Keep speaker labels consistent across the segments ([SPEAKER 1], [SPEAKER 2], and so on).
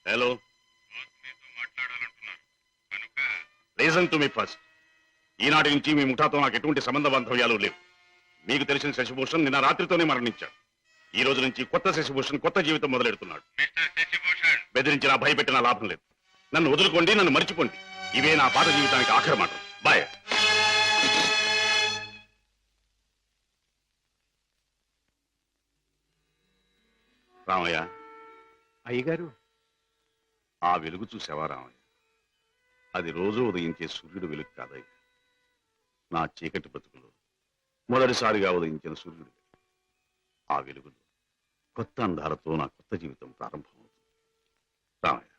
[SPEAKER 1] Hello, reason to me first. ఈనాటి నుంచి మీ ముఠాతో నాకు ఎటువంటి సంబంధ బాంధవ్యాలు లేవు. మీకు తెలిసిన శశిభూషణ్ నిన్న రాత్రితోనే మరణించాడు. ఈ రోజు నుంచి కొత్త శశిభూషణ్ కొత్త జీవితం మొదలెడుతున్నాడు. బెదిరించినా భయపెట్టినా లాభం లేదు. నన్ను వదులుకోండి, నన్ను మర్చిపోండి. ఇవే నా పాత జీవితానికి ఆఖరి మాట. బాయ్. రామయ్య.
[SPEAKER 2] అయ్యగారు,
[SPEAKER 1] ఆ వెలుగు చూసావా రామయ్య? అది రోజు ఉదయించే సూర్యుడు వెలుగు కాదయ్య. నా చీకటి బతుకులు మొదటిసారిగా ఉదయించిన సూర్యుడు. ఆ వెలుగులో కొత్త అందాలతో నా కొత్త జీవితం ప్రారంభమవుతుంది. రామయ్య,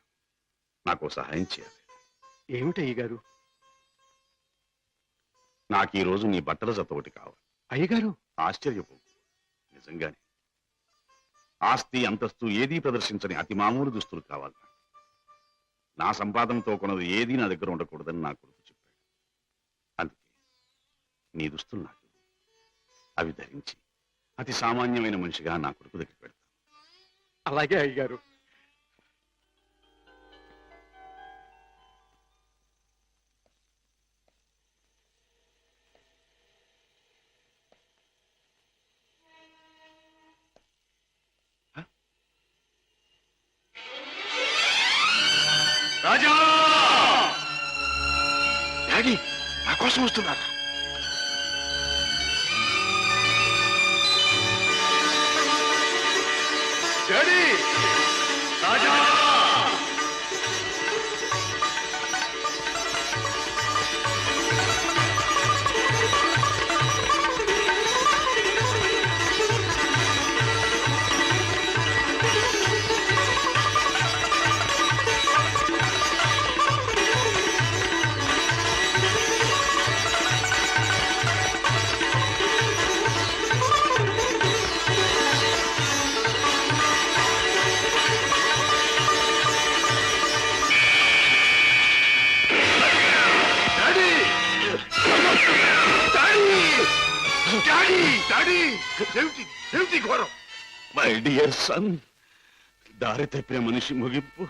[SPEAKER 1] నాకు సహాయం చేయాలి.
[SPEAKER 2] ఏమిటి అయ్యగారు?
[SPEAKER 1] నాకు ఈ రోజు నీ బట్టల జత ఒకటి కావాలి.
[SPEAKER 2] అయ్యగారు,
[SPEAKER 1] ఆశ్చర్యపోకు, నిజంగానే. ఆస్తి అంతస్తు ఏదీ ప్రదర్శించని అతి మామూలు దుస్తులు కావాలి. నా సంపాదనతో కొన్నది ఏదీ నా దగ్గర ఉండకూడదని నా కొడుకు చెప్పాడు. అందుకే నీ దుస్తులు నాకు అవి ధరించి అతి సామాన్యమైన మనిషిగా నా కొడుకు దగ్గర పెడతాను.
[SPEAKER 2] అలాగే అయ్యగారు.
[SPEAKER 1] రాజా!
[SPEAKER 2] డాడీ, నా కోసం వస్తున్నారా?
[SPEAKER 1] డాడీ! రాజా!
[SPEAKER 2] ఘోరం!
[SPEAKER 1] మై డియర్ సన్, దారి తప్పిన మనిషి ముగింపు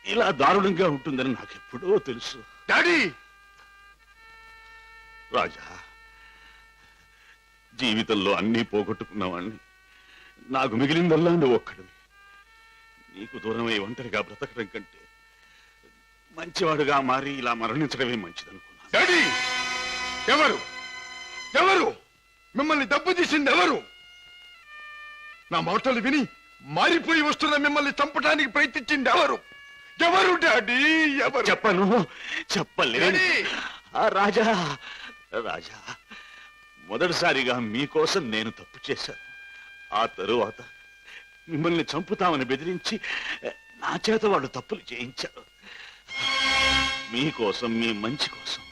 [SPEAKER 1] ఇలా దారుణంగా ఉంటుందని నాకెప్పుడో తెలుసు.
[SPEAKER 2] డాడీ!
[SPEAKER 1] రాజా, జీవితంలో అన్నీ పోగొట్టుకున్నవాణ్ణి. నాకు మిగిలిందల్లా నువ్వు ఒక్కడివి. నీకు దూరమై ఒంటరిగా బ్రతకడం కంటే మంచివాడుగా మారి ఇలా మరణించడమే మంచిదనుకున్నాను.
[SPEAKER 2] డాడీ! ఎవరు ఎవరు మిమ్మల్ని దెబ్బతీసింది? ఎవరు? నా మాటలు విని మారిపోయి వస్తున్న మిమ్మల్ని చంపడానికి ప్రయత్నించింది ఎవరు? ఎవరు డాడీ? ఎవరు?
[SPEAKER 1] చెప్పను, చెప్పలేదు. రాజా, రాజా, మొదటిసారిగా మీకోసం నేను తప్పు చేశాను. ఆ తరువాత మిమ్మల్ని చంపుతామని బెదిరించి నా చేత వాళ్ళు తప్పులు చేయించారు. మీకోసం, మీ మంచి కోసం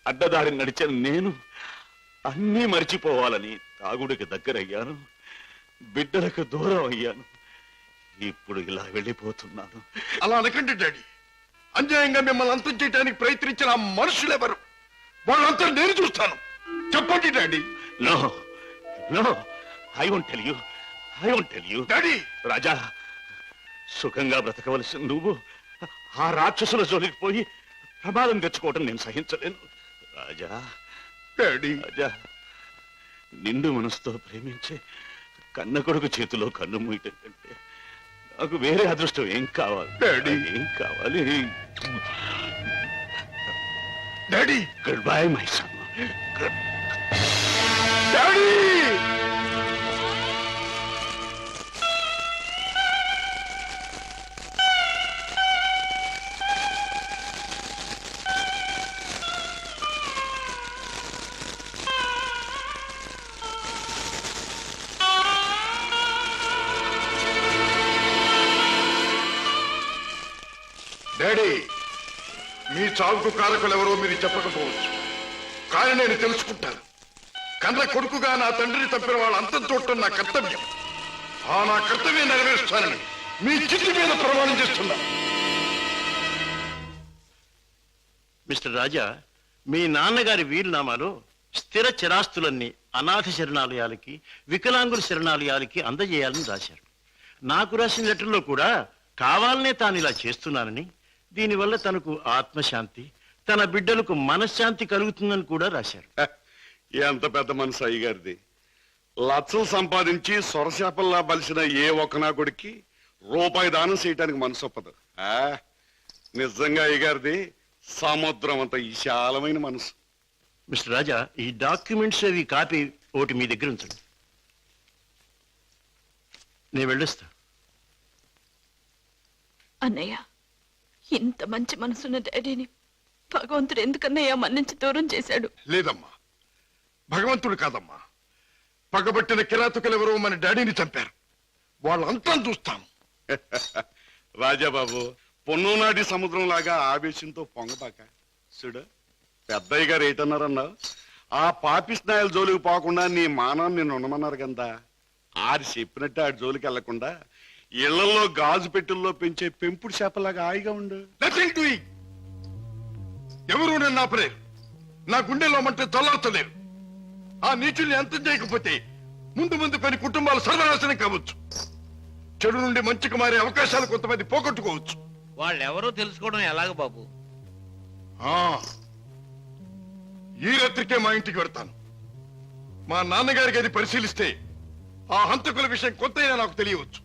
[SPEAKER 1] అడ్డదారి నడిచిన నేను అన్నీ మర్చిపోవాలని తాగుడికి దగ్గరయ్యాను, బిడ్డలకు దూరం అయ్యాను. ఇప్పుడు ఇలా వెళ్ళిపోతున్నాను.
[SPEAKER 2] అలా అనకండి డాడీ. అన్యాయంగా మిమ్మల్ని అంతం చేయడానికి ప్రయత్నించిన ఆ మనుషులెవరు? వాళ్ళంతా నేను చూస్తాను. చెప్పండి daddy.
[SPEAKER 1] No no, I won't tell you, I won't tell you.
[SPEAKER 2] Daddy!
[SPEAKER 1] Raja, సుఖంగా బ్రతకవలసిన నువ్వు ఆ రాక్షసుల జోలికి పోయి ప్రమాదం తెచ్చుకోవటం నేను సహించలేను. రాజా,
[SPEAKER 2] డాడీ!
[SPEAKER 1] రాజా, నిండు మనసుతో ప్రేమించే కన్న కొడుకు చేతిలో కన్ను మూయటం కంటే నాకు వేరే అదృష్టం ఏం కావాలి?
[SPEAKER 2] డాడీ!
[SPEAKER 1] ఏం కావాలి?
[SPEAKER 2] Daddy!
[SPEAKER 1] Goodbye my son.
[SPEAKER 2] Daddy! Daddy, మీ చావుకు కారకులెవరో మీరు చెప్పకపోవచ్చు, కానీ నేను తెలుసుకుంటాను. కన్న కొడుకుగా నా తండ్రిని తప్పిన వాళ్ళ అంతం చూడటం నా కర్తవ్యం. ఆ నా కర్తవ్యం నెరవేరుస్తానని మీ చిట్టి మీద ప్రమాణం చేస్తున్నా.
[SPEAKER 3] మిస్టర్ రాజా, మీ నాన్నగారి వీలునామాలో స్థిర చిరాస్తులన్నీ అనాథ శరణాలయాలకి, వికలాంగుల శరణాలయాలకి అందజేయాలని రాశారు. నాకు రాసిన లెటర్లో కూడా కావాలనే తాను ఇలా చేస్తున్నానని, దీనివల్ల తనకు ఆత్మశాంతి, తన బిడ్డలకు మనశ్శాంతి కలుగుతుందని కూడా రాశారు.
[SPEAKER 4] ఎంత పెద్ద మనసు అయ్యగారిది. లక్షలు సంపాదించి సొరశాపల్లా బలిసిన ఏ ఒక్కనాకుడికి రూపాయి దానం చేయటానికి మనసు ఒప్పదు. నిజంగా అయ్యగారిది సముద్రం అంత విశాలమైన మనసు.
[SPEAKER 3] మిస్టర్ రాజా, ఈ డాక్యుమెంట్స్ అవి కాపీ ఒకటి మీ దగ్గర ఉంచండి. నేను వెళ్ళొస్తా.
[SPEAKER 5] అన్నయ్య, ఇంత మంచి మనసున్న డాడీని భగవంతుడు ఎందుకన్నయ్య మన్నించి దూరం చేశాడు?
[SPEAKER 2] లేదమ్మా, భగవంతుడు కాదమ్మా, పగబట్టిన కిరాతకులెవరో మన డాడీని చంపారు. వాళ్ళంతా చూస్తాను.
[SPEAKER 4] రాజాబాబు, పొన్నునాటి సముద్రం లాగా ఆవేశంతో పొంగబాక. చూడు, పెద్దయ్య గారు ఏటన్నారన్నా, ఆ పాపిస్నాయల జోలికి పోకుండా నీ మానాన్ని నిన్ను ఉండమన్నారు కదా. ఆడి చెప్పినట్టు ఆడి జోలికి వెళ్లకుండా ఇళ్లలో గాజు పెట్టెల్లో పెంచే పెంపుడు చేపలాగా హాయిగా ఉండు.
[SPEAKER 2] Nothing doing. ఎవరు నన్ను ఆపలేరు. నా గుండెలో మంటే చల్లార్చలేరు. ఆ నీచుల్ని అంతం చేయకపోతే ముందు ముందు కొన్ని కుటుంబాలు సర్వనాశనం కావచ్చు. చెడు నుండి మంచికి మారే అవకాశాలు కొంతమంది పోగొట్టుకోవచ్చు.
[SPEAKER 6] వాళ్ళెవరో తెలుసుకోవడం ఎలాగ బాబు?
[SPEAKER 2] ఈ రాత్రికే మా ఇంటికి వెళ్తాను. మా నాన్నగారికి అది పరిశీలిస్తే ఆ హంతకుల విషయం కొంతైనా నాకు తెలియవచ్చు.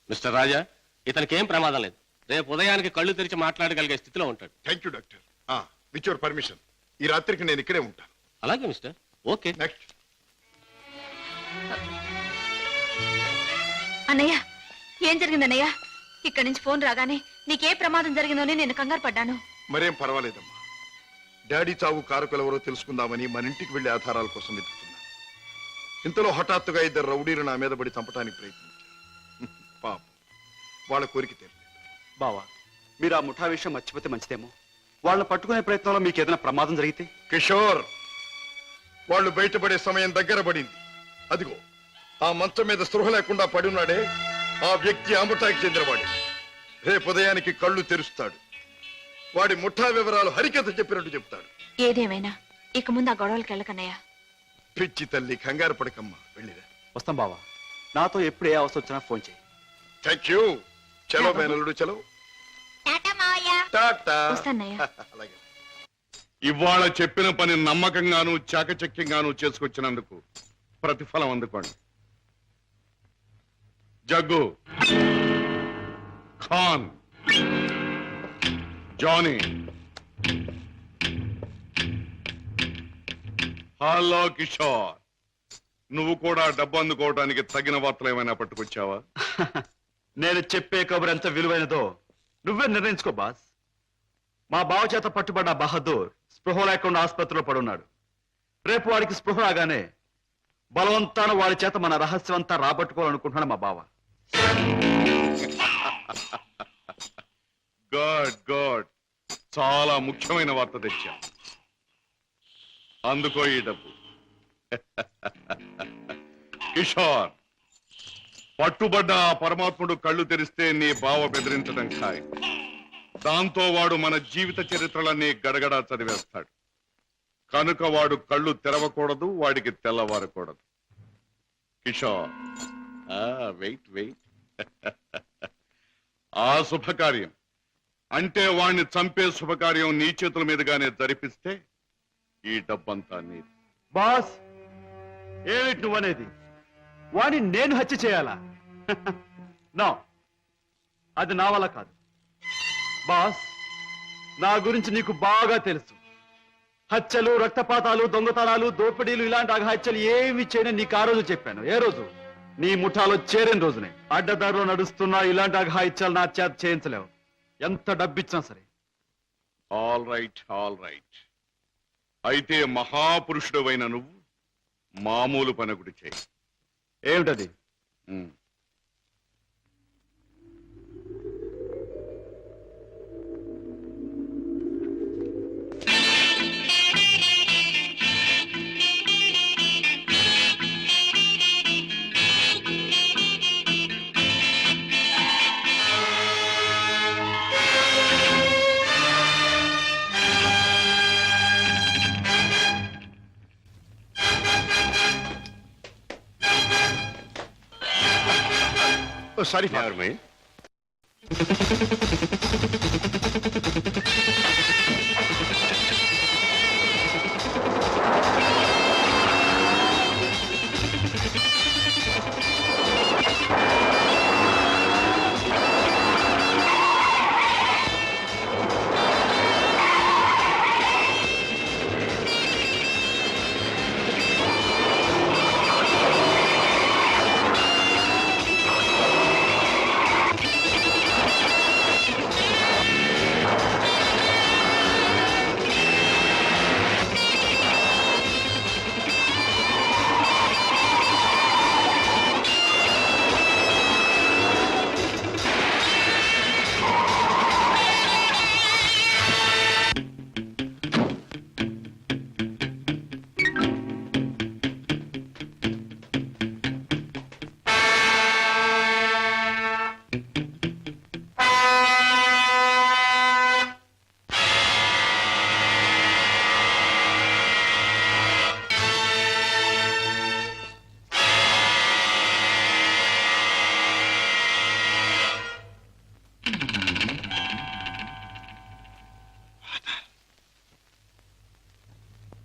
[SPEAKER 7] మిస్టర్ రాజా, ఇతనికి ఏం ప్రమాదం లేదు. రేపు ఉదయానికి కళ్ళు తెరిచి మాట్లాడగలిగే స్థితిలో ఉంటాడు.
[SPEAKER 2] Thank you doctor. With your permission ఈ రాత్రికి నేను ఇక్కడే ఉంటాను.
[SPEAKER 7] అలాగే మిస్టర్. ఓకే.
[SPEAKER 2] నెక్స్ట్.
[SPEAKER 5] అన్నయ్య, ఏం జరిగిందన్నయ్య? ఇక్కడి నుంచి ఫోన్ రాగానే నీకే ప్రమాదం జరిగిందని నేను కంగారు పడ్డాను.
[SPEAKER 2] మరేం పర్వాలేదమ్మా. డాడీ చావు కారకులెవరో తెలుసుకుందామని మన ఇంటికి వెళ్లి ఆధారాల కోసం వెతుకుతున్నాను. ఇంతలో హఠాత్తుగా ఇద్దరు రౌడీలు నా మీద పడి చంపడానికి ప్రయత్నించారు. పాపం, వాళ్ళ కోరిక తీరలేదు.
[SPEAKER 8] బావా, మీరు ఆ ముఠా విషయం మర్చిపోతే మంచిదేమో. వాళ్ళని పట్టుకునే ప్రయత్నంలో మీకు ఏదైనా ప్రమాదం జరిగితే?
[SPEAKER 2] కిషోర్, వాళ్ళు బయటపడే సమయం దగ్గర పడింది. అదిగో ఆ మంచం మీద స్పృహ లేకుండా పడి ఉన్నాడే, ఆ వ్యక్తి ఆ ముఠాకి చెందినవాడే. రేపు ఉదయానికి కళ్ళు తెరుస్తాడు. వాడి ముఠా వివరాలు హరికథ చెప్పినట్టు చెప్తాడు.
[SPEAKER 5] ఏదేమైనా ఇక ముందు ఆ గొడవలకు వెళ్ళకన్నయ్య.
[SPEAKER 2] పిచ్చి తల్లి, కంగారు పడకమ్మా, వెళ్ళిరా.
[SPEAKER 8] వస్తాం బావా. నాతో ఎప్పుడు ఏ అవసరం వచ్చినా ఫోన్ చేయి.
[SPEAKER 2] Thank you. చలో మేనల్లుడు, చలో. టాటా.
[SPEAKER 5] వస్తానయ్య.
[SPEAKER 2] అలాగే.
[SPEAKER 4] ఇవాళ చెప్పిన పని నమ్మకంగాను చాకచక్యంగాను చేసుకొచ్చినందుకు ప్రతిఫలం అందుకోండి. జగ్గు, ఖాన్, జానీ. హలో కిషోర్, నువ్వు కూడా డబ్బు అందుకోవడానికి తగిన వార్తలు ఏమైనా పట్టుకొచ్చావా?
[SPEAKER 8] నేను చెప్పే కబురు ఎంత విలువైనదో నువ్వే నిర్ణయించుకో బాస్. మా బావ చేత పట్టుబడ్డ బహదూర్ స్పృహ లేకుండా ఆసుపత్రిలో పడున్నాడు. రేపు వాడికి స్పృహ రాగానే బలవంతాన వాడి చేత మన రహస్యం అంతా రాబట్టుకోవాలనుకుంటున్నాడు మా బావ.
[SPEAKER 4] గుడ్ గుడ్, చాలా ముఖ్యమైన వార్త తెచ్చా. అందుకో ఈ డబ్బు. కిషోర్, పట్టుబడ్డ ఆ పరమాత్ముడు కళ్ళు తెరిస్తే నీ బావ బెదిరించడం ఖాయం. దాంతో వాడు మన జీవిత చరిత్రలన్నీ గడగడా చదివేస్తాడు. కనుక వాడు కళ్ళు తెరవకూడదు, వాడికి తెల్లవారకూడదు. Kishore, wait wait. ఆ శుభకార్యం అంటే వాణ్ణి చంపే శుభకార్యం నీ చేతుల మీదుగానే జరిపిస్తే ఈ డబ్బంతా నీది.
[SPEAKER 8] బాస్, ఏమిటి నువ్వనేది? వాడిని నేను హత్య చేయాలా? నో, అది నా వల్ల కాదు. బాస్, నా గురించి నీకు బాగా తెలుసు. హత్యలు, రక్తపాతాలు, దొంగతనాలు, దోపిడీలు ఇలాంటి అఘాత్యలు ఏమి చేయని నీకు ఆ రోజు చెప్పాను. ఏ రోజు? నీ ముఠాలో చేరిన రోజునే. అడ్డదారిలో నడుస్తున్నా ఇలాంటి అఘాయిత్యాలు నా చేత చేయించలేవు, ఎంత డబ్బిచ్చినా సరే.
[SPEAKER 4] All right, all right. అయితే మహాపురుషుడవైన నువ్వు మామూలు పనొకటి చేయి.
[SPEAKER 8] ఏమిటది?
[SPEAKER 4] సారీ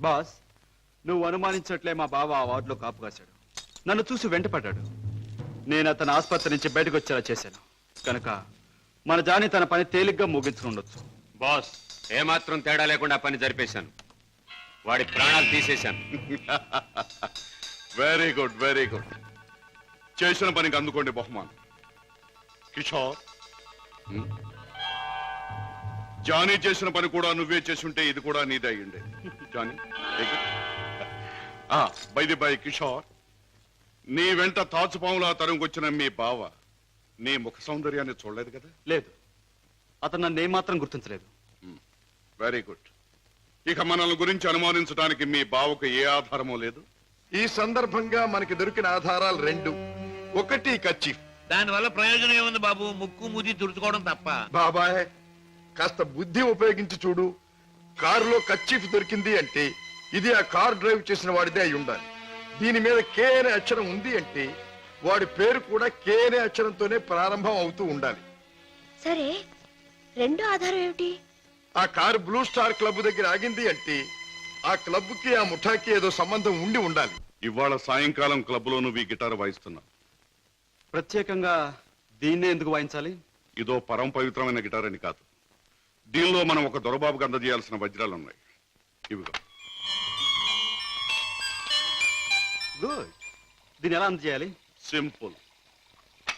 [SPEAKER 8] బాస్, నువ్వు అనుమానించట్లే మా బావ ఆ వార్డులో కాపు కాశాడు. నన్ను చూసి వెంటపడ్డాడు. నేను అతను ఆసుపత్రి నుంచి బయటకు వచ్చేలా చేశాను. కనుక మన జాని తన పని తేలిగ్గా ముగించుకుండొచ్చు.
[SPEAKER 7] బాస్, ఏమాత్రం తేడా లేకుండా పని జరిపేశాను. వాడి ప్రాణాలు తీసేశాను.
[SPEAKER 4] Very good, very good. చేసిన పనికి అందుకోండి బహుమానం. కిషోర్, జానీ చేసిన పని కూడా నువ్వే చేసుంటే ఇది కూడా నీదే అయ్యుండే. Johnny, by the by Kishore, నీ వెంట తాచుపాములా తరుముకొచ్చిన మీ బావ నీ ముఖ సౌందర్యాన్ని చూడలేదు కదా?
[SPEAKER 8] లేదు, అతను నన్ను ఏమాత్రం గుర్తించలేదు.
[SPEAKER 4] Very good. ఇక మనల్ని గురించి అనుమానించడానికి మీ బావకు ఏ ఆధారమూ లేదు.
[SPEAKER 2] ఈ సందర్భంగా మనకి దొరికిన ఆధారాలు రెండు. ఒకటి కర్చీఫ్.
[SPEAKER 6] దానివల్ల ప్రయోజనం ఏముంది బాబు? ముక్కు మూతి తుడుచుకోవడం తప్ప.
[SPEAKER 2] బాబాయ్, కాస్త బుద్ధి ఉపయోగించి చూడు. కారులో కర్చీఫ్ దొరికింది అంటే ఇది ఆ కార్ డ్రైవ్ చేసిన వాడిదే అయి ఉండాలి. దీని మీద కే అనే అక్షరం ఉంది అంటే వాడి పేరు కూడా కే అనే అక్షరంతోనే ప్రారంభం అవుతూ ఉండాలి.
[SPEAKER 9] సరే, రెండో ఆధారం ఏమిటి?
[SPEAKER 2] ఆ కారు బ్లూ స్టార్ క్లబ్ దగ్గర ఆగింది అంటే ఆ క్లబ్ కి ఆ ముఠాకి ఏదో సంబంధం ఉండి ఉండాలి.
[SPEAKER 4] ఇవాళ సాయంకాలం క్లబ్ లో నువ్వు ఈ గిటార్ వాయిస్తున్నావు.
[SPEAKER 8] ప్రత్యేకంగా దీన్నే ఎందుకు వాయించాలి?
[SPEAKER 4] ఇదో పరమ పవిత్రమైన గిటార్ అని కాదు. దీనిలో మనం ఒక దొరబాబుకి అందజేయాల్సిన వజ్రాలు ఉన్నాయి. ఇవిగో.
[SPEAKER 8] గుడ్. దీన్ని ఎలా అందజేయాలి?
[SPEAKER 4] సింపుల్.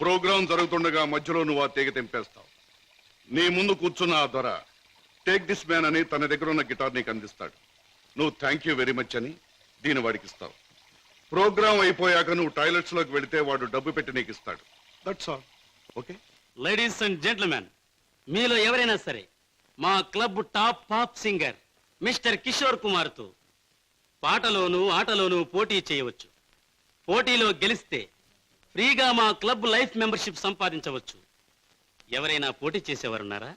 [SPEAKER 4] ప్రోగ్రాం జరుగుతుండగా మధ్యలో నువ్వు ఆ తీగ తెంపేస్తావు. నీ ముందు కూర్చున్న ఆ దొర టేక్ దిస్ మ్యాన్ అని తన దగ్గర ఉన్న గిటార్ నీకు అందిస్తాడు. నువ్వు థ్యాంక్ యూ వెరీ మచ్ అని దీని వాడికి ఇస్తావు. ప్రోగ్రామ్ అయిపోయాక నువ్వు టాయిలెట్స్ లోకి వెళితే వాడు డబ్బు పెట్టి నీకు ఇస్తాడు. That's all. Okay?
[SPEAKER 10] Ladies and gentlemen, మీలో ఎవరైనా సరే మా club top pop singer mister Kishore కుమార్తో పాటలోనూ ఆటలోనూ పోటీ చేయవచ్చు. పోటీలో గెలిస్తే ఫ్రీగా మా క్లబ్ లైఫ్ మెంబర్షిప్ సంపాదించవచ్చు. ఎవరైనా పోటీ చేసేవారున్నారా?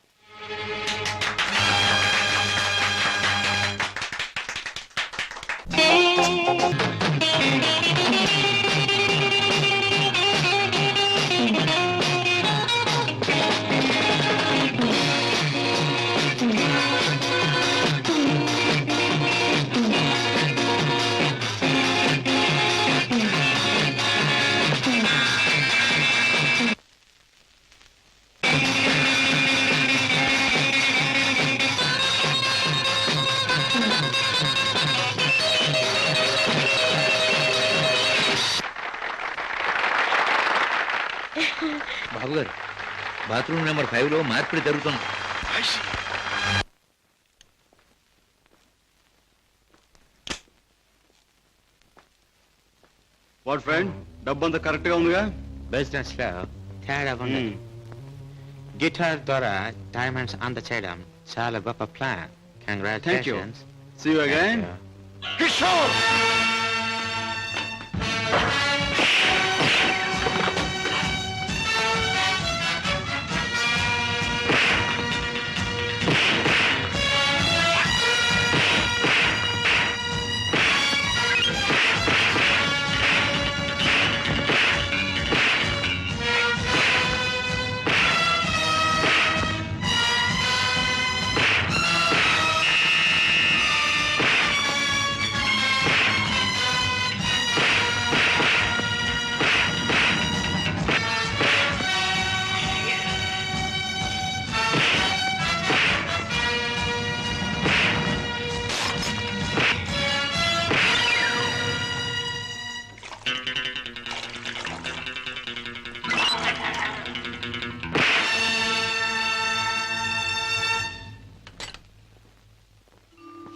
[SPEAKER 6] బాబు గారు, బాత్రూమ్ నెంబర్ 5లో మార్పిడి జరుగుతుంది.
[SPEAKER 8] వాట్ ఫ్రెండ్, డబ్బంతా కరెక్ట్ గా ఉందిగా?
[SPEAKER 11] బిజినెస్ లో తేడా ఉంది. గిటార్ ద్వారా డైమండ్స్ అందచేయడం చాలా గొప్ప plan. Congratulations.
[SPEAKER 8] See you again.
[SPEAKER 2] Kishore,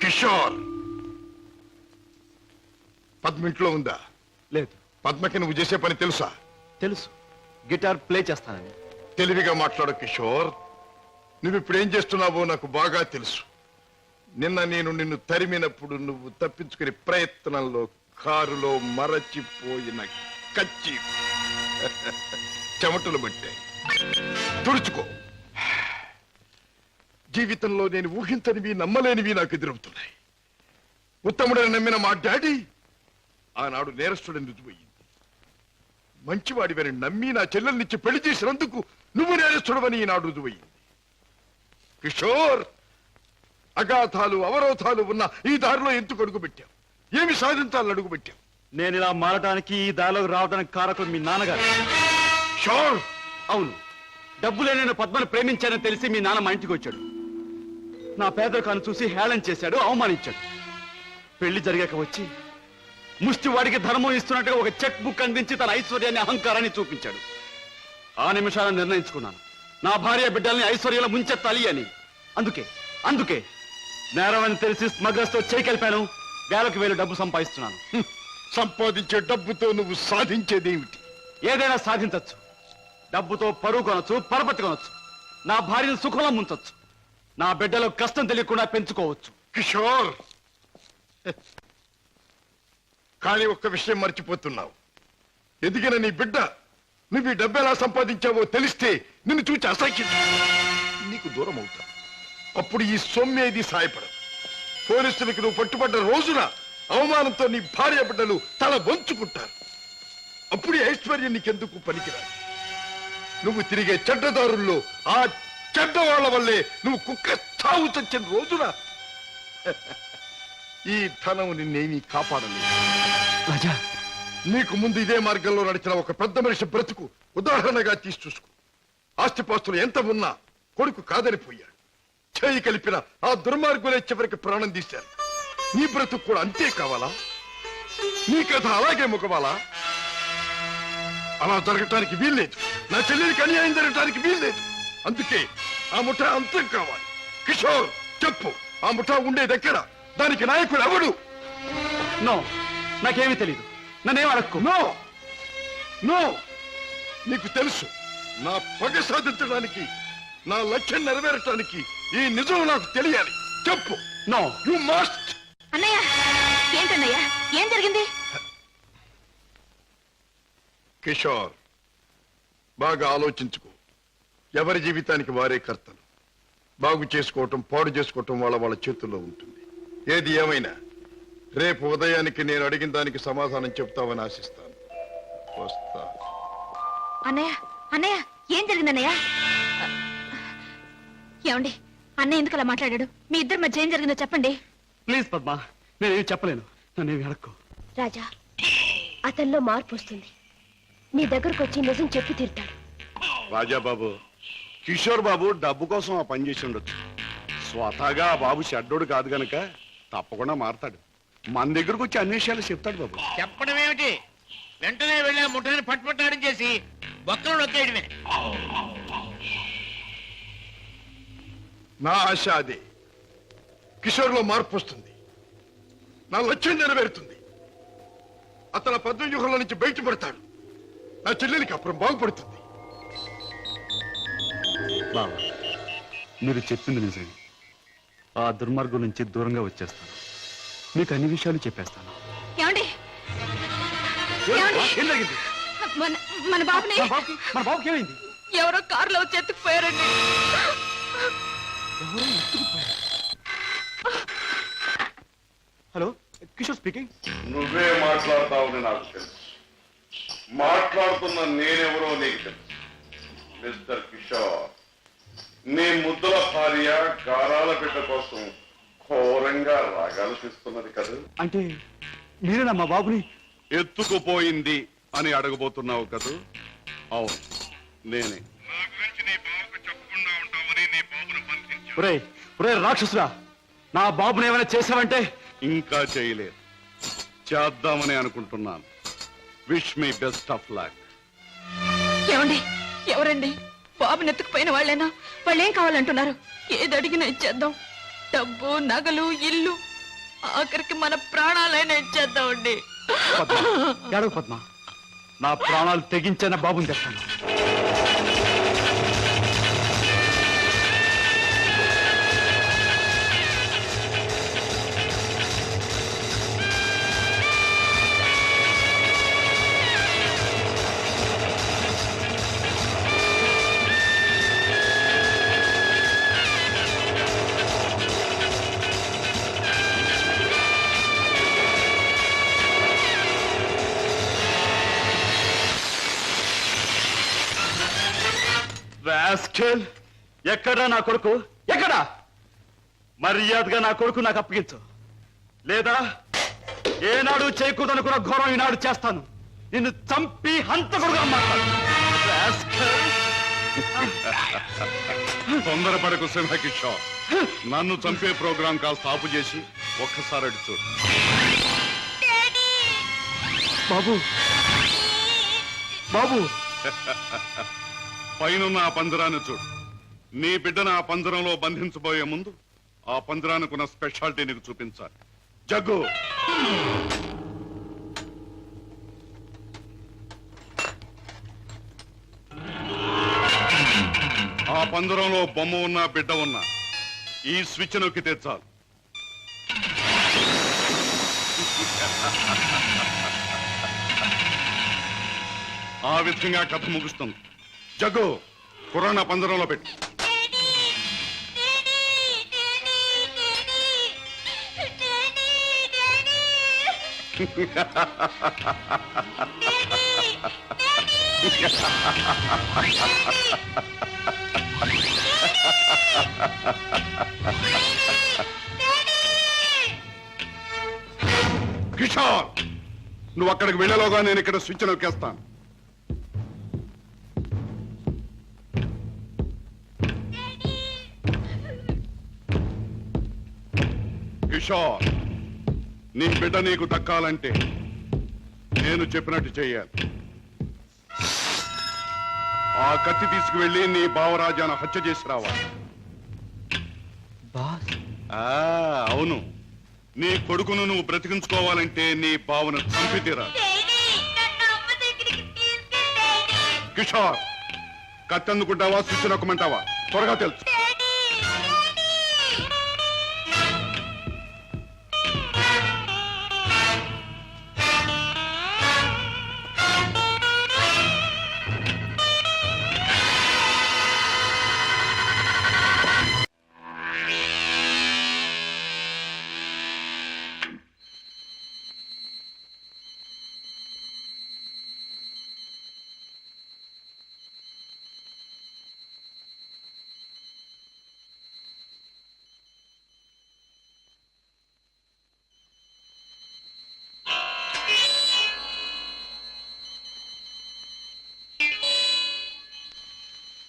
[SPEAKER 2] Kishore, పద్మింట్లో ఉందా?
[SPEAKER 8] లేదు.
[SPEAKER 2] పద్మకి నువ్వు చేసే పని తెలుసా?
[SPEAKER 8] తెలుసు, గిటార్ ప్లే చేస్తానని.
[SPEAKER 2] తెలివిగా మాట్లాడు కిషోర్. నువ్వు ఇప్పుడు ఏం చేస్తున్నావో నాకు బాగా తెలుసు. నిన్న నేను నిన్ను తరిమినప్పుడు నువ్వు తప్పించుకునే ప్రయత్నంలో కారులో మరచిపోయిన కచ్చి చెమటలు పట్టాయి. తుడుచుకో. జీవితంలో నేను ఊహించనివి నమ్మలేనివి నాకు ఎదురవుతున్నాయి. ఉత్తముడని నమ్మిన మా డాడీ ఆనాడు నేరస్తుడని రుజువయ్యింది. మంచివాడివని నమ్మి నా చెల్లెల్నిచ్చి పెళ్లి చేసినందుకు నువ్వు నేరస్తుడవని ఈనాడు రుజువయ్యింది. కిషోర్, అగాధాలు అవరోధాలు ఉన్న ఈ దారిలో ఎందుకు అడుగు పెట్టావు? ఏమి సాధించాలని అడుగు పెట్టావు?
[SPEAKER 8] నేను ఇలా మారడానికి, ఈ దారిలోకి రావడానికి కారకులు మీ నాన్నగారు.
[SPEAKER 2] షోర్.
[SPEAKER 8] అవును, డబ్బులే నేను పద్మను ప్రేమించానని తెలిసి మీ నాన్న మా ఇంటికి వచ్చాడు. నా పేదరికాన్ని చూసి హేళన చేశాడు, అవమానించాడు. పెళ్లి జరిగాక వచ్చి ముష్టి వాడికి ధర్మం ఇస్తున్నట్టుగా ఒక చెక్ బుక్ అందించి తన ఐశ్వర్యాన్ని, అహంకారాన్ని చూపించాడు. ఆ నిమిషాలను నిర్ణయించుకున్నాను, నా భార్య బిడ్డల్ని ఐశ్వర్యంలో ముంచెత్తాలి అని. అందుకే నేరం అని తెలిసి స్మగ్లర్స్ తో చేయి కలిపాను. వేలకు వేలు డబ్బు సంపాదిస్తున్నాను.
[SPEAKER 2] సంపాదించే డబ్బుతో నువ్వు సాధించేదేమిటి?
[SPEAKER 8] ఏదైనా సాధించచ్చు. డబ్బుతో పరువు కొనొచ్చు, పరపతి కొనొచ్చు. నా భార్యను సుఖంలో ముంచొచ్చు. నా బిడ్డలో కష్టం తెలియకుండా పెంచుకోవచ్చు.
[SPEAKER 2] కిషోర్, కానీ ఒక్క విషయం మర్చిపోతున్నావు. ఎదిగిన నీ బిడ్డ నువ్వు ఈ డబ్బు ఎలా సంపాదించావో తెలిస్తే నిన్ను చూచి అసహ్యం నీకు దూరం అవుతా. అప్పుడు ఈ సొమ్మేది సాయపడదు. పోలీసులకు నువ్వు పట్టుబడ్డ రోజున అవమానంతో నీ భార్య బిడ్డలు తల వంచుకుంటారు. అప్పుడు ఈ ఐశ్వర్యం నీకెందుకు పనికిరాదు. నువ్వు తిరిగే చెడ్డదారుల్లో ఆ చెడ్డవాళ్ల వల్లే నువ్వు కుక్క చావు చచ్చిన రోజున ఈ ధనం నిన్నేమీ కాపాడలేదు.
[SPEAKER 8] రాజా,
[SPEAKER 2] నీకు ముందు ఇదే మార్గంలో నడిచిన ఒక పెద్ద మనిషి బ్రతుకు ఉదాహరణగా తీసి చూసుకో. ఆస్తిపాస్తులు ఎంత ఉన్నా కొడుకు కాదని పోయాడు. చేయి కలిపిన ఆ దుర్మార్గులే చివరికి ప్రాణం తీశారు. నీ బ్రతుకు కూడా అంతే కావాలా? నీ కథ అలాగే ముగవాలా? అలా జరగటానికి వీల్లేదు. నా చెల్లెలికి అన్యాయం జరగటానికి వీల్లేదు. అందుకే ఆ ముఠా అంతం కావాలి. కిషోర్, చెప్పు, ఆ ముఠా ఉండే దగ్గర దానికి నాయకుడు ఎవడు?
[SPEAKER 8] నో, నాకేమీ తెలియదు. నన్నేం అడక్కు.
[SPEAKER 2] నో నో, నీకు తెలుసు. నా పగ సాధించడానికి, నా లక్ష్యం నెరవేరటానికి ఈ నిజం నాకు తెలియాలి. చెప్పు.
[SPEAKER 8] No,
[SPEAKER 2] you must.
[SPEAKER 5] అన్నయ్య, ఏంటన్నయ్య, ఏం జరిగింది?
[SPEAKER 2] కిషోర్, బాగా ఆలోచించుకో. ఎవరి జీవితానికి వారే కర్తలు. బాగు చేసుకోవటం, పాడు చేసుకోవటం వాళ్ళ చేతుల్లో ఉంటుంది. ఏది ఏమైనా రేపు ఉదయానికి నేను అడిగిన దానికి సమాధానం చెప్తావని ఆశిస్తాను. వస్తా.
[SPEAKER 5] అన్నయ్య, అన్నయ్య, ఏం జరిగిందన్నయ్య? ఏమండి, అన్నయ్య ఎందుకు అలా మాట్లాడాడు? మీ ఇద్దరి మధ్య ఏం జరిగిందో చెప్పండి.
[SPEAKER 8] ప్లీజ్ పద్మ, నేనేం చెప్పలేను. నన్నేమి అడక్కు.
[SPEAKER 9] రాజా, అతనిలో మార్పు వస్తుంది. నీ దగ్గరకు వచ్చి నిజం చెప్పి తీరుతాడు.
[SPEAKER 4] రాజాబాబు, కిషోర్ బాబు డబ్బు కోసం ఆ పని చేసి ఉండొచ్చు. స్వతహాగా ఆ బాబు షడ్డోడు కాదు గనక తప్పకుండా మారతాడు. మన దగ్గరకు వచ్చి అన్ని విషయాలు చెప్తాడు బాబు.
[SPEAKER 6] చెప్పడం ఏమిటి? వెంటనే వెళ్ళి ఆ ముఠాన్ని పట్టుపట్టాడించేసి బొక్కలు నొక్కేయడమే.
[SPEAKER 2] నా ఆశ అదే. కిషోర్లో మార్పు వస్తుంది. నా లక్ష్యం నెరవేరుతుంది. అతను పద్మవ్యూహంలో నుంచి బయటపడతాడు. నా చెల్లెలికి అప్పుడు బాగుపడుతుంది.
[SPEAKER 8] బావ, మీరు చెప్పింది నిజమే. ఆ దుర్మార్గం నుంచి దూరంగా వచ్చేస్తాను. మీకు అన్ని విషయాలు చెప్పేస్తాను.
[SPEAKER 5] ఏమండి, ఏమండి?
[SPEAKER 8] ఏం జరిగింది?
[SPEAKER 5] మన బాబుని
[SPEAKER 8] మన బాబుకి ఏమైంది?
[SPEAKER 5] ఎవరో కారులో వచ్చి ఎత్తుకుపోయారండి.
[SPEAKER 8] Hello, Kishore speaking.
[SPEAKER 4] నువ్వే మాట్లాడతావని నాకు తెలుసు. మాట్లాడుతున్న నేనెవరో నీకు తెలుసు. మిస్టర్ కిషోర్, నీ ముద్దుల భార్య గారాల బిడ్డ కోసం ఘోరంగా రాగాలు తీస్తున్నది కదా.
[SPEAKER 8] అంటే మీరేనా మా బాబుని
[SPEAKER 4] ఎత్తుకుపోయింది అని అడగబోతున్నావు కదూ? అవును, నేనే.
[SPEAKER 8] ఒరే రాక్షసురా, నా బాబుని ఏమైనా చేసావంటే?
[SPEAKER 4] ఇంకా చేయలేదు, చేద్దామని అనుకుంటున్నాను. Wish me best of luck.
[SPEAKER 5] ఏమండి, ఎవరండి? బాబుని ఎత్తుకుపోయిన వాళ్ళేనా? వాళ్ళేం కావాలంటున్నారు? ఏది అడిగినా ఇచ్చేద్దాం. డబ్బు, నగలు, ఇల్లు, ఆఖరికి మన ప్రాణాలైనా ఇచ్చేద్దామండి.
[SPEAKER 8] ఏడవ పద్మ, నా ప్రాణాలు తెగించిన బాబుని తెస్తాను. రాస్కెల్, ఎక్కడా నా కొడుకు? ఎక్కడా? మర్యాదగా నా కొడుకు నాకు అప్పగించు, లేదా ఏనాడు చేయకూడదనుకున్న ఘోరం ఈనాడు చేస్తాను. నిన్ను చంపి హంతకుడుగా మాట్లాడు.
[SPEAKER 4] తొందరపడకు సింహకిషోర్. నన్ను చంపే ప్రోగ్రాం కాస్త ఆపు చేసి ఒక్కసారి అడి చూడు.
[SPEAKER 8] బాబు, బాబు,
[SPEAKER 4] పైనున్న ఆ పంజరాన్ని చూడు. నీ బిడ్డను ఆ పంజరంలో బంధించబోయే ముందు ఆ పంజరానికున్న స్పెషాలిటీ నీకు చూపించాలి. జగ్గు, ఆ పంజరంలో బొమ్మ ఉన్న బిడ్డ ఉన్న ఈ స్విచ్ నొక్కితే చాలు. ఆ విధంగా కథ ముగుస్తుంది. జగ్గు, కుర్రాన్న పంజరంలో పెట్టి. కిషోర్, నువ్వు అక్కడికి వెళ్ళలోగా నేను ఇక్కడ స్విచ్ నొక్కేస్తాను. కిషోర్, నీ బిడ్డ నీకు దక్కాలంటే నేను చెప్పినట్టు చెయ్యాలి. ఆ కత్తి తీసుకువెళ్ళి నీ బావరాజాను హత్య చేసి రావాలి.
[SPEAKER 8] బాస్,
[SPEAKER 4] అవును, నీ కొడుకును నువ్వు బ్రతికించుకోవాలంటే నీ బావను చంపి తీరాలి. కిషోర్, కత్తెందుకుంటావా, స్విచ్ నొక్కమంటావా? త్వరగా తెలుసు.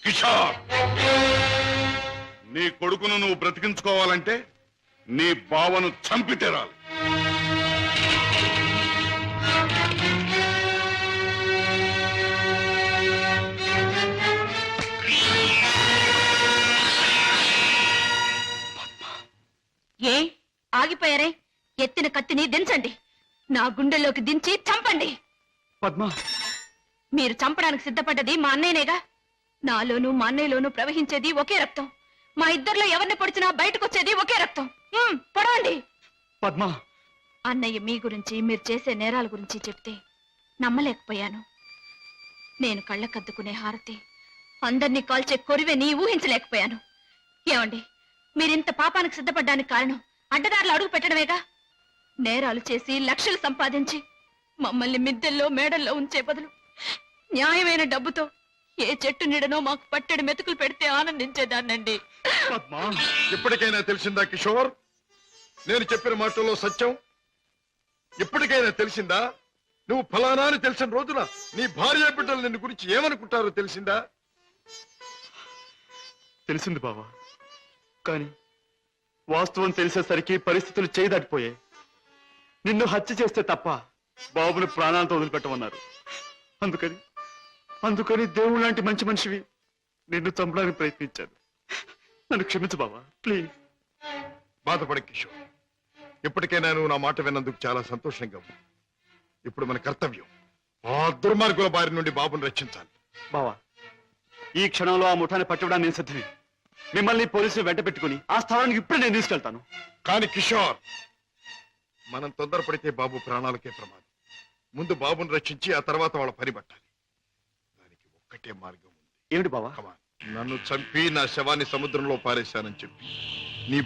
[SPEAKER 4] కిషోర్, నీ కొడుకును నువ్వు బ్రతికించుకోవాలంటే నీ బావను చంపి తీరాలి.
[SPEAKER 5] ఏ ఆగిపోయారే? ఎత్తిన కత్తిని దించండి, నా గుండెల్లోకి దించి చంపండి.
[SPEAKER 8] పద్మ,
[SPEAKER 5] మీరు చంపడానికి సిద్ధపడ్డది మా అన్నయ్యనేగా. నాలోనూ మా అన్నయ్యలోనూ ప్రవహించేది ఒకే రక్తం. మా ఇద్దరిలో ఎవరిని పొడిచినా బయటకు వచ్చేది ఒకే రక్తం. పొడవండి.
[SPEAKER 8] పద్మ,
[SPEAKER 5] అన్నయ్య మీ గురించి, మీరు చేసే నేరాల గురించి చెప్తే నమ్మలేకపోయాను. నేను కళ్ళకద్దుకునే హారతి, అందరినీ కాల్చే కొరివెని ఊహించలేకపోయాను. ఏమండి, మీరింత పాపానికి సిద్ధపడ్డానికి కారణం అడ్డదారులు అడుగు పెట్టడమేగా. నేరాలు చేసి లక్షలు సంపాదించి మమ్మల్ని మిద్దెల్లో మేడల్లో ఉంచే బదులు న్యాయమైన డబ్బుతో ఏ చెట్టు నీడనో మాకు పట్టెడు మెతుకులు పెడితే ఆనందించేదాన్నండి.
[SPEAKER 2] ఇప్పటికైనా తెలిసిందా కిషోర్, నేను చెప్పిన మాటల్లో సత్యం? ఇప్పటికైనా తెలిసిందా? నువ్వు ఫలానా అని తెలిసిన రోజున నీ భార్య బిడ్డలు నిన్ను గురించి ఏమనుకుంటారో తెలిసిందా?
[SPEAKER 8] తెలిసింది బావా, కానీ వాస్తవం తెలిసేసరికి పరిస్థితులు చేయదాటిపోయాయి. నిన్ను హత్య చేస్తే తప్ప బాబుని ప్రాణాలతో వదిలిపెట్టమన్నారు. అందుకని దేవుడు లాంటి మంచి మనిషివి నిన్ను చంపడానికి ప్రయత్నించాను. నన్ను క్షమించు బావా, ప్లీజ్.
[SPEAKER 2] బాధపడ కిషోర్, ఇప్పటికైనా నువ్వు నా మాట విన్నందుకు చాలా సంతోషంగా ఉంది. ఇప్పుడు మన కర్తవ్యం ఆ దుర్మార్గుల బారి నుండి బాబుని రక్షించాలి.
[SPEAKER 8] బావా, ఈ క్షణంలో ఆ ముఠాన్ని పట్టుకోవడానికి నేను సిద్ధమే. మిమ్మల్ని పోలీసులు వెంట పెట్టుకుని ఆ స్థలానికి ఇప్పుడే నేను తీసుకెళ్తాను.
[SPEAKER 2] కానీ కిషోర్, మనం తొందరపడితే బాబు ప్రాణాలకే ప్రమాదం. ముందు బాబుని రక్షించి ఆ తర్వాత వాళ్ళ పని పట్టాలి. దానికి ఒక్కటే మార్గం ఉంది.
[SPEAKER 8] ఏమిటి బావా?
[SPEAKER 2] నన్ను చంపి నా శవాన్ని సముద్రంలో పారేశానని చెప్పి నీ